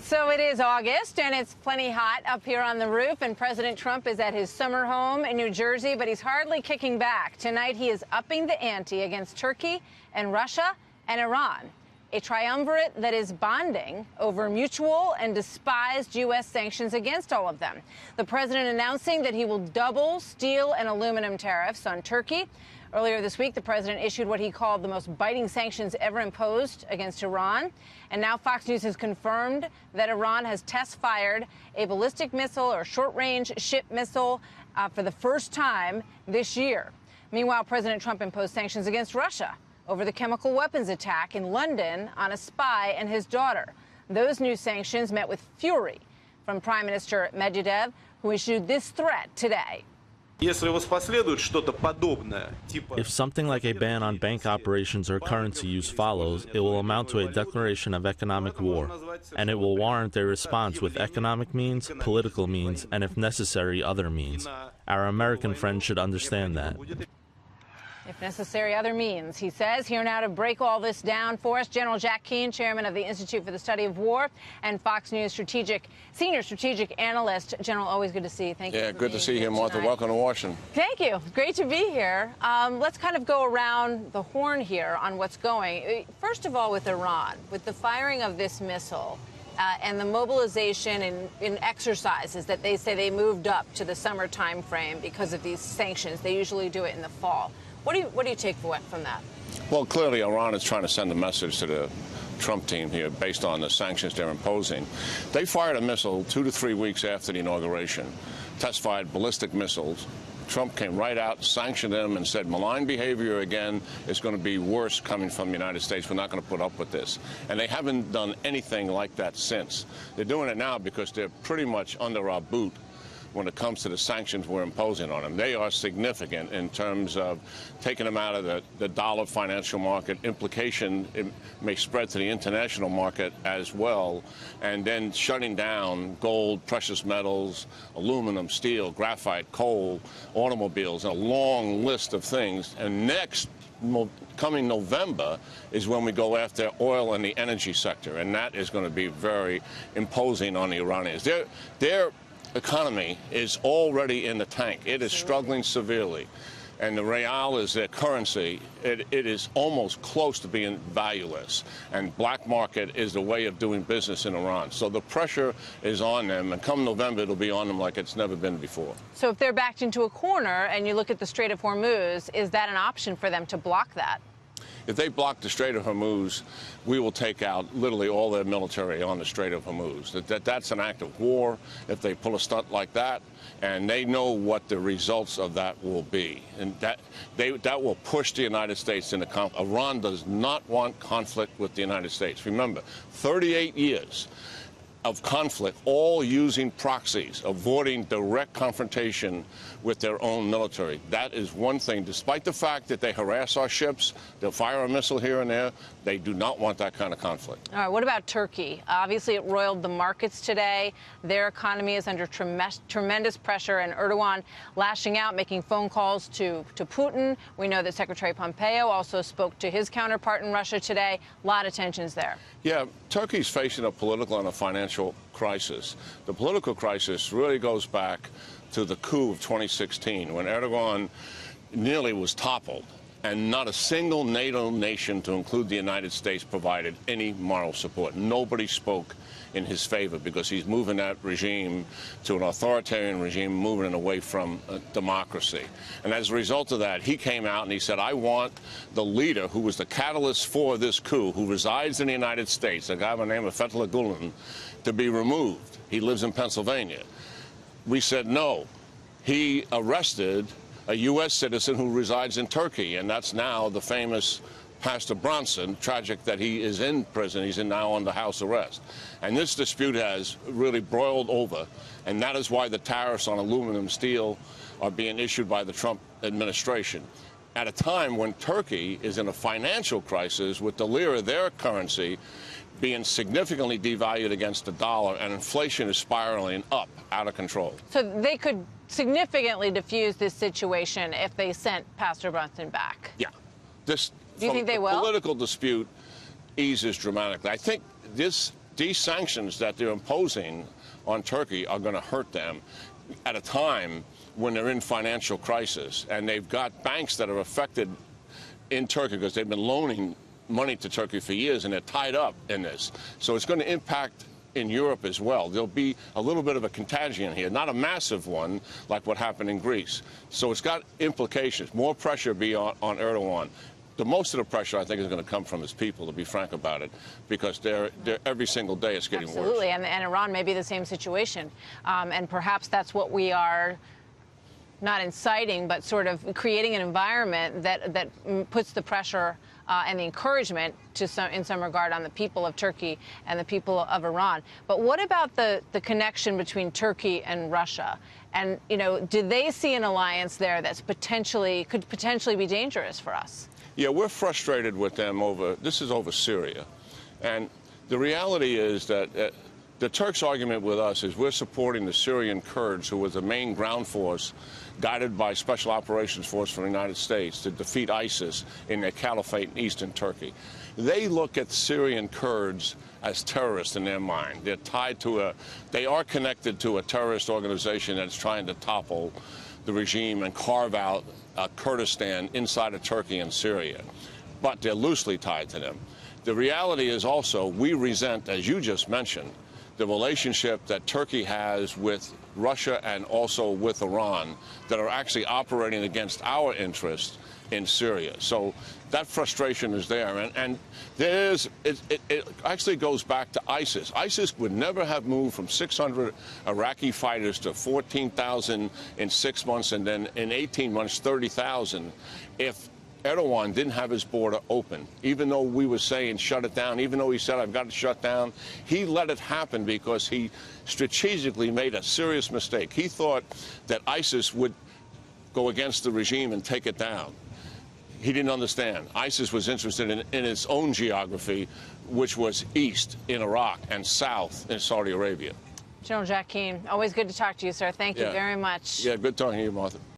So it is August, and it's plenty hot up here on the roof, and President Trump is at his summer home in New Jersey, but he's hardly kicking back. Tonight, he is upping the ante against Turkey and Russia and Iran, a triumvirate that is bonding over mutual and despised U.S. sanctions against all of them. The president announcing that he will double steel and aluminum tariffs on Turkey. Earlier this week, the president issued what he called the most biting sanctions ever imposed against Iran. And now Fox News has confirmed that Iran has test-fired a ballistic missile or short-range ship missile for the first time this year. Meanwhile, President Trump imposed sanctions against Russia over the chemical weapons attack in London on a spy and his daughter. Those new sanctions met with fury from Prime Minister Medvedev, who issued this threat today. If something like a ban on bank operations or currency use follows, it will amount to a declaration of economic war, and it will warrant a response with economic means, political means, and if necessary, other means. Our American friends should understand that. If necessary, other means, he says. Here now to break all this down for us, General Jack Keane, chairman of the Institute for the Study of War, and Fox News senior strategic analyst. General, always good to see you. Thank you. Yeah, good to see you, Martha. Welcome to Washington. Thank you. Great to be here. Let's kind of go around the horn here on what's going. First of all, with Iran, with the firing of this missile and the mobilization in exercises that they say they moved up to the summer time frame because of these sanctions. They usually do it in the fall. What do you take from that? Well, clearly, Iran is trying to send a message to the Trump team here based on the sanctions they're imposing. They fired a missile 2 to 3 weeks after the inauguration, test-fired ballistic missiles. Trump came right out, sanctioned them, and said malign behavior again is going to be worse coming from the United States. We're not going to put up with this. And they haven't done anything like that since. They're doing it now because they're pretty much under our boot when it comes to the sanctions we're imposing on them. They are significant in terms of taking them out of the dollar financial market. Implication, it may spread to the international market as well, and then shutting down gold, precious metals, aluminum, steel, graphite, coal, automobiles, a long list of things. And next, coming November is when we go after oil and the energy sector, and that is going to be very imposing on the Iranians. Their economy is already in the tank. It is struggling severely. And the real is their currency. It is almost close to being valueless. And black market is the way of doing business in Iran. So the pressure is on them. And come November, it'll be on them like it's never been before. So if they're backed into a corner and you look at the Strait of Hormuz, is that an option for them to block that? If they block the Strait of Hormuz, we will take out literally all their military on the Strait of Hormuz. That's an act of war if they pull a stunt like that, and they know what the results of that will be. And that will push the United States into conflict. Iran does not want conflict with the United States. Remember, 38 years of conflict, all using proxies, avoiding direct confrontation with their own military. That is one thing. Despite the fact that they harass our ships, they'll fire a missile here and there, they do not want that kind of conflict. All right, what about Turkey? Obviously, it roiled the markets today. Their economy is under tremendous pressure, and Erdogan lashing out, making phone calls to Putin. We know that Secretary Pompeo also spoke to his counterpart in Russia today. A lot of tensions there. Yeah, Turkey's facing a political and a financial crisis. The political crisis really goes back to the coup of 2016, when Erdogan nearly was toppled, and not a single NATO nation, to include the United States, provided any moral support. Nobody spoke in his favor because he's moving that regime to an authoritarian regime, moving it away from democracy. And as a result of that, he came out and he said, I want the leader who was the catalyst for this coup, who resides in the United States, a guy by the name of Fethullah Gulen, to be removed. He lives in Pennsylvania. We said no. He arrested a U.S. citizen who resides in Turkey, and that's now the famous Pastor Bronson. Tragic that he is in prison. He's now under house arrest. And this dispute has really broiled over, and that is why the tariffs on aluminum steel are being issued by the Trump administration at a time when Turkey is in a financial crisis with the lira, their currency, being significantly devalued against the dollar, and inflation is spiraling up out of control. So they could significantly diffuse this situation if they sent Pastor Brunson back? Yeah. Do you think they will? The political dispute eases dramatically. I think this these sanctions that they're imposing on Turkey are going to hurt them at a time when they're in financial crisis. And they've got banks that are affected in Turkey because they've been loaning money to Turkey for years, and they're tied up in this. So it's going to impact in Europe as well. There'll be a little bit of a contagion here, not a massive one like what happened in Greece. So it's got implications. More pressure be on Erdogan. The most of the pressure, I think, is going to come from his people, to be frank about it, because they're every single day it's getting worse. Absolutely, and Iran may be the same situation. And perhaps that's what we are not inciting, but sort of creating an environment that puts the pressure and the encouragement in some regard on the people of Turkey and the people of Iran. But what about the connection between Turkey and Russia? And, you know, do they see an alliance there that's could potentially be dangerous for us? Yeah, we're frustrated with them this is over Syria. And the reality is that the Turks' argument with us is we're supporting the Syrian Kurds, who was the main ground force guided by Special Operations Force from the United States to defeat ISIS in their caliphate in eastern Turkey. They look at Syrian Kurds as terrorists in their mind. They're tied to they are connected to a terrorist organization that's trying to topple the regime and carve out Kurdistan inside of Turkey and Syria. But they're loosely tied to them. The reality is also we resent, as you just mentioned, the relationship that Turkey has with Russia and also with Iran that are actually operating against our interests in Syria. So that frustration is there. And it actually goes back to ISIS. ISIS would never have moved from 600 Iraqi fighters to 14,000 in 6 months and then in 18 months, 30,000 if Erdogan didn't have his border open. Even though we were saying shut it down, even though he said I've got it shut down, he let it happen because he strategically made a serious mistake. He thought that ISIS would go against the regime and take it down. He didn't understand. ISIS was interested in its own geography, which was east in Iraq and south in Saudi Arabia. General Jack Keane, always good to talk to you, sir. Thank you very much. Yeah, good talking to you, Martha.